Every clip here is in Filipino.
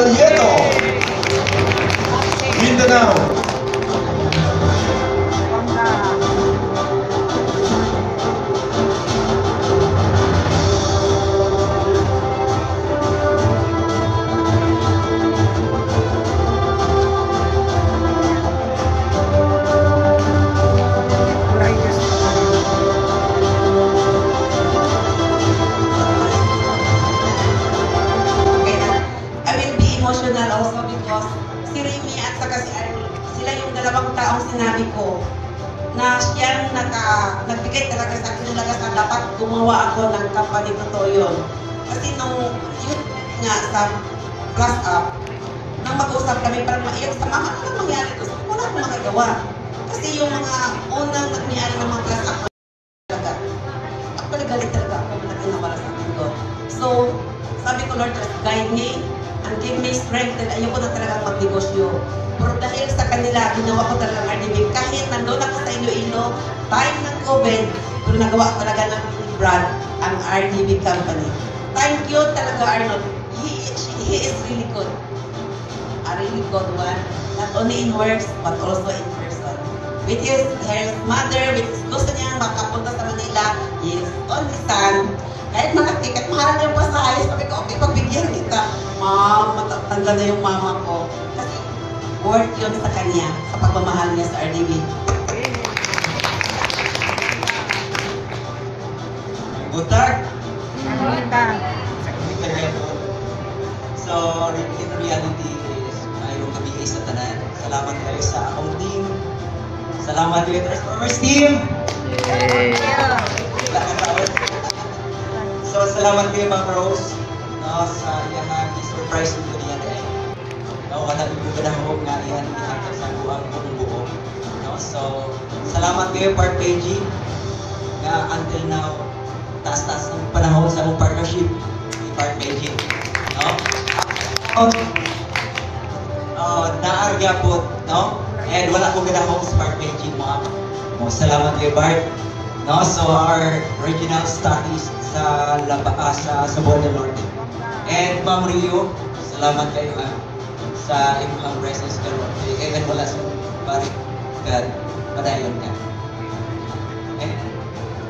Vallejo, Mindanao. Also because si Remy at saka si Arnie, sila yung dalawang taong sinabi ko na siyang nagbigay talaga sa akin ng lakas na dapat gumawa ako ng company. Totoo yun. Kasi nung yun nga sa plus up, nang mag-usap kami parang maiyak sa mama, ano mangyari ko? Wala akong magagawa. Kasi yung mga unang nagniyari ng mga plus up talaga, actually galit talaga ako na ginawala sa akin ko. So, sabi ko, Lord, just guide me and give me strength, and ayoko na talagang magnegosyo. Pero dahil sa kanila, ginawa ko talagang RDB. Kahit nandun ako sa Iloilo, time ng COVID, pero nagawa ko talaga ng brand, ang RDB company. Thank you talaga, Arnold. He is really good. A really good one. Not only in words, but also in person. With his mother, with his gusto niya makapunta sa Manila, his only son. Kahit mga ticket, mahal yung pasahe. Sabi ko, okay, pagbigyan kita. Ma'am, matatanggal na yung mama ko. Kasi worth yun sa kanya, sa pagmamahal niya sa RDB. Butag. Butag. So, in reality is, ayong kabigay sa tanan. Salamat kayo sa akong team. Salamat kayo Transformers team. So, salamat kayo Ma'am Rose. No, sa iyang surprise ko niya dahil. No, wala ko ka na hawag nga iyan ihatag sa buwang buo. No, so, salamat kayo Part PG na until now taas-taas ng panahon sa akong partnership ni Part PG. No? Naarga po, no? And wala ko ginahong sa Part PG mga. No, salamat kayo Bart. No, so our regional studies sa Cebu del Norte. And Ma'am Rio, salamat kayo sa inyong presence karon. Even wala sa Bart, padayon ka. And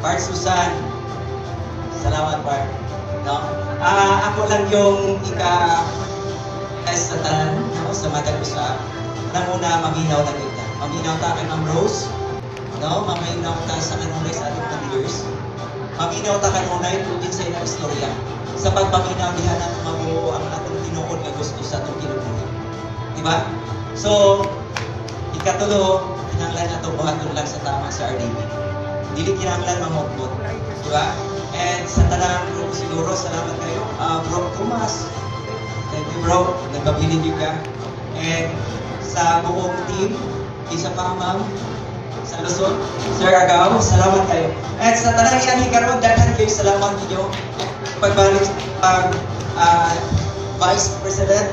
Bart Susan, salamat Bart. No? Ako lang yung ika-test sa tanan, no? Sa matag-usap. Una maminaw na kita. Maminaw ta kay Ma'am Rose. No? Maminaw ta sa kanunay sa ating leaders. Maminaw ta kanunay tungkol sa ilang istorya. Sa pagpaminaw diha na mabuo ang atong tinuod nga gusto sa atong kinabuhi. Diba? So, ikatulo, kinahanglan nato buhaton lang sa tama sa RDB. Dili kinahanglan mamugpot. Diba? And sa tanang group siguro, salamat kayo. Bro Tomas, thank you bro, nagpabilin niyo ka. And sa buong team, isa pa ma'am, sa Luzon, Sir Agaw, salamat kayo. And sa tanang ilang hikaroon, daghan kayo, salamat niyo. Pagbalik Vice President